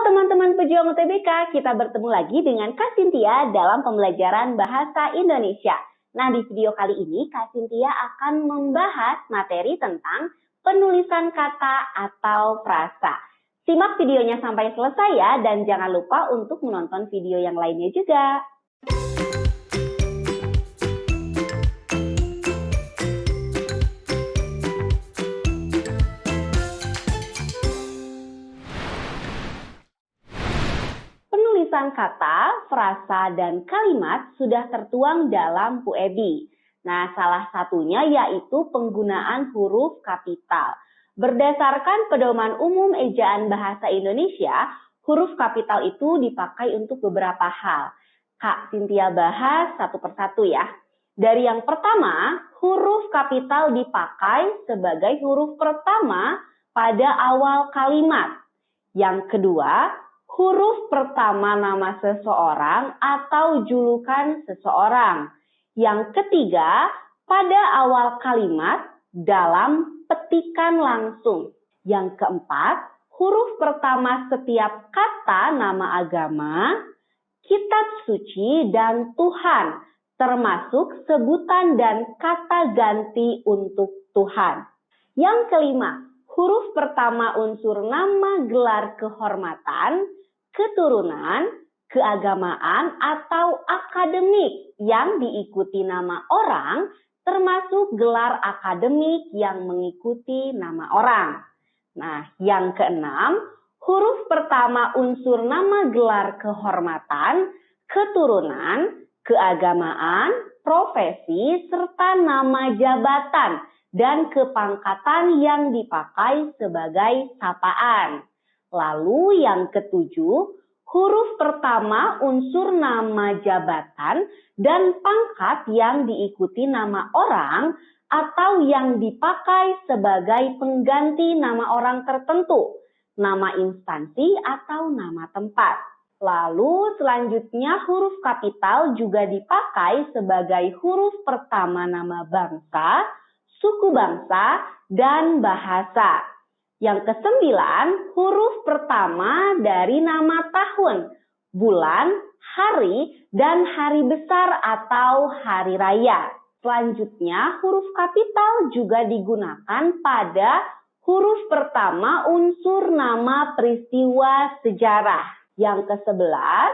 teman-teman pejuang UTBK, kita bertemu lagi dengan Kak Cynthia dalam pembelajaran Bahasa Indonesia. Nah, di video kali ini Kak Cynthia akan membahas materi tentang penulisan kata atau frasa. Simak videonya sampai selesai ya, dan jangan lupa untuk menonton video yang lainnya juga. Penulisan kata, frasa, dan kalimat sudah tertuang dalam Puebi. Nah, salah satunya yaitu penggunaan huruf kapital. Berdasarkan Pedoman Umum Ejaan Bahasa Indonesia, huruf kapital itu dipakai untuk beberapa hal. Kak Cynthia bahas satu persatu ya. Dari yang pertama, huruf kapital dipakai sebagai huruf pertama pada awal kalimat. Yang kedua, huruf pertama nama seseorang atau julukan seseorang. Yang ketiga, pada awal kalimat dalam petikan langsung. Yang keempat, huruf pertama setiap kata nama agama, kitab suci, dan Tuhan, termasuk sebutan dan kata ganti untuk Tuhan. Yang kelima, huruf pertama unsur nama gelar kehormatan, keturunan, keagamaan, atau akademik yang diikuti nama orang, termasuk gelar akademik yang mengikuti nama orang. Nah, yang keenam, huruf pertama unsur nama gelar kehormatan, keturunan, keagamaan, profesi, serta nama jabatan dan kepangkatan yang dipakai sebagai sapaan. Lalu yang ketujuh, huruf pertama unsur nama jabatan dan pangkat yang diikuti nama orang atau yang dipakai sebagai pengganti nama orang tertentu, nama instansi atau nama tempat. Lalu selanjutnya huruf kapital juga dipakai sebagai huruf pertama nama bangsa, suku bangsa, dan bahasa. Yang kesembilan, huruf pertama dari nama tahun, bulan, hari, dan hari besar atau hari raya. Selanjutnya, huruf kapital juga digunakan pada huruf pertama unsur nama peristiwa sejarah. Yang ke-11,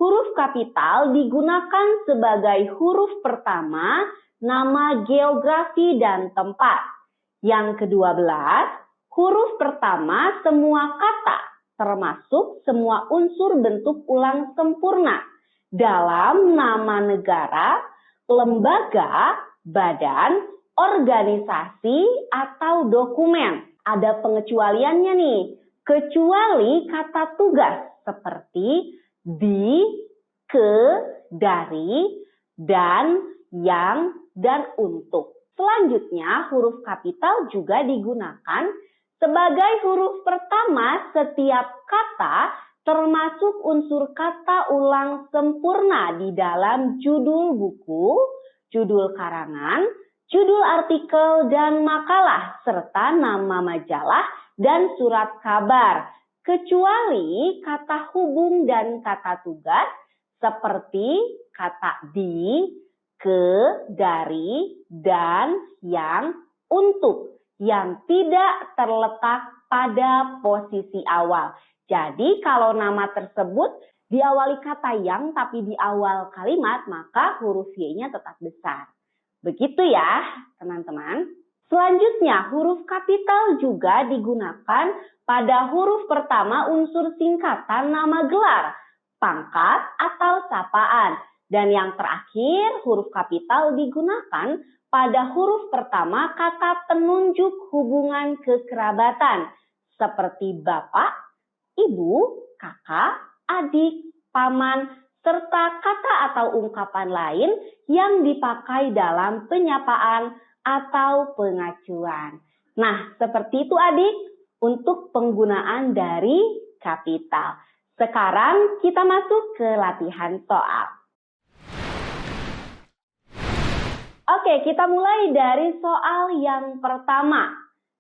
huruf kapital digunakan sebagai huruf pertama nama geografi dan tempat. Yang ke-12, huruf pertama semua kata, termasuk semua unsur bentuk ulang sempurna dalam nama negara, lembaga, badan, organisasi, atau dokumen. Ada pengecualiannya nih, kecuali kata tugas seperti di, ke, dari, dan, yang, dan untuk. Selanjutnya, huruf kapital juga digunakan sebagai huruf pertama setiap kata, termasuk unsur kata ulang sempurna di dalam judul buku, judul karangan, judul artikel dan makalah, serta nama majalah dan surat kabar, kecuali kata hubung dan kata tugas seperti kata di, ke, dari, dan, yang, untuk, yang tidak terletak pada posisi awal. Jadi kalau nama tersebut diawali kata yang tapi di awal kalimat, maka huruf Y-nya tetap besar. Begitu ya teman-teman. Selanjutnya huruf kapital juga digunakan pada huruf pertama unsur singkatan nama gelar, pangkat, atau sapaan. Dan yang terakhir huruf kapital digunakan pada huruf pertama kata penunjuk hubungan kekerabatan seperti bapak, ibu, kakak, adik, paman, serta kata atau ungkapan lain yang dipakai dalam penyapaan atau pengacuan. Nah, seperti itu adik untuk penggunaan dari kapital. Sekarang kita masuk ke latihan soal. Oke, kita mulai dari soal yang pertama.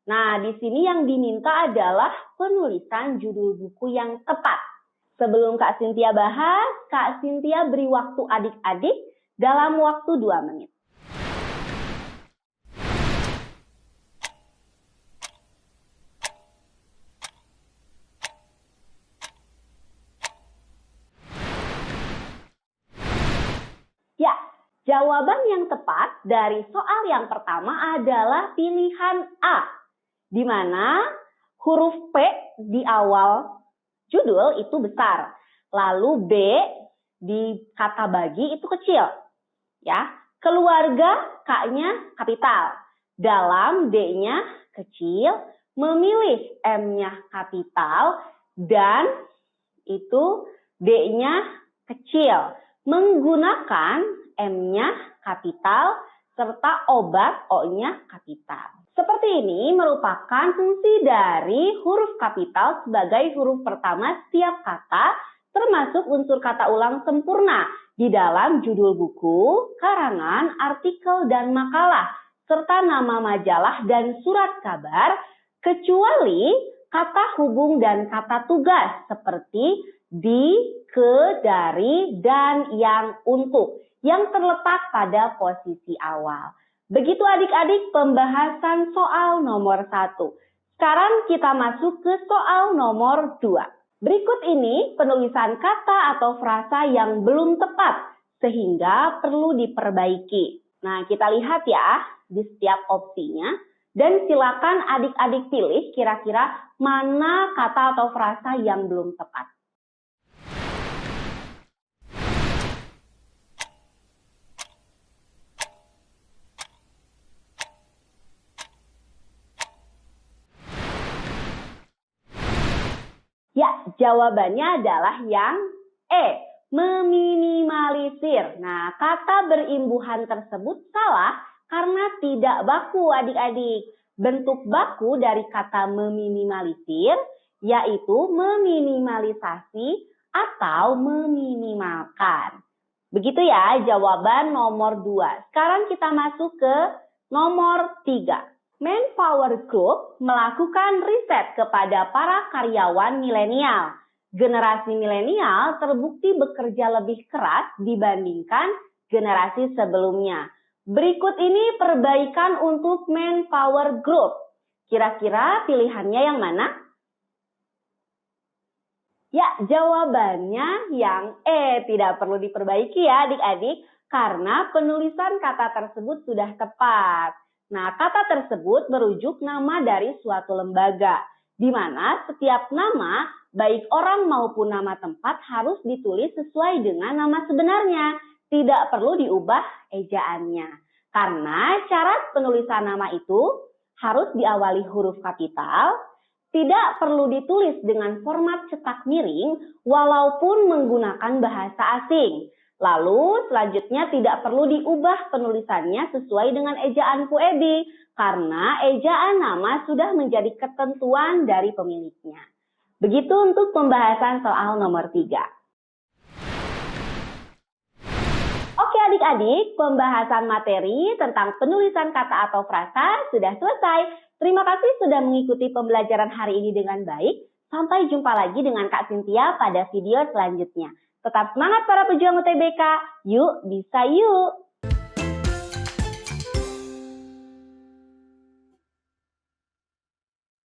Nah, di sini yang diminta adalah penulisan judul buku yang tepat. Sebelum Kak Cynthia bahas, Kak Cynthia beri waktu adik-adik dalam waktu 2 menit. Ya, jawaban yang tepat dari soal yang pertama adalah pilihan A, di mana huruf P di awal judul itu besar, lalu B di kata bagi itu kecil. Ya, keluarga K-nya kapital, dalam D-nya kecil, memilih M-nya kapital, dan itu D-nya kecil. Menggunakan M-nya kapital serta obat O-nya kapital. Seperti ini merupakan fungsi dari huruf kapital sebagai huruf pertama setiap kata, termasuk unsur kata ulang sempurna di dalam judul buku, karangan, artikel, dan makalah, serta nama majalah dan surat kabar, kecuali kata hubung dan kata tugas seperti di, ke, dari, dan yang, untuk yang terletak pada posisi awal. Begitu adik-adik pembahasan soal nomor 1. Sekarang kita masuk ke soal nomor 2. Berikut ini penulisan kata atau frasa yang belum tepat sehingga perlu diperbaiki. Nah, kita lihat ya di setiap opsinya dan silakan adik-adik pilih kira-kira mana kata atau frasa yang belum tepat. Ya, jawabannya adalah yang E, meminimalisir. Nah, kata berimbuhan tersebut salah karena tidak baku adik-adik. Bentuk baku dari kata meminimalisir yaitu meminimalisasi atau meminimalkan. Begitu ya jawaban nomor 2. Sekarang kita masuk ke nomor 3. Manpower Group melakukan riset kepada para karyawan milenial. Generasi milenial terbukti bekerja lebih keras dibandingkan generasi sebelumnya. Berikut ini perbaikan untuk Manpower Group. Kira-kira pilihannya yang mana? Ya, jawabannya yang E, tidak perlu diperbaiki ya adik-adik, karena penulisan kata tersebut sudah tepat. Nah, kata tersebut merujuk nama dari suatu lembaga, di mana setiap nama, baik orang maupun nama tempat harus ditulis sesuai dengan nama sebenarnya. Tidak perlu diubah ejaannya. Karena syarat penulisan nama itu harus diawali huruf kapital, tidak perlu ditulis dengan format cetak miring walaupun menggunakan bahasa asing. Lalu selanjutnya tidak perlu diubah penulisannya sesuai dengan ejaan Puebi karena ejaan nama sudah menjadi ketentuan dari pemiliknya. Begitu untuk pembahasan soal nomor 3. Oke adik-adik, pembahasan materi tentang penulisan kata atau frasa sudah selesai. Terima kasih sudah mengikuti pembelajaran hari ini dengan baik. Sampai jumpa lagi dengan Kak Cynthia pada video selanjutnya. Tetap semangat para pejuang UTBK. Yuk, bisa yuk!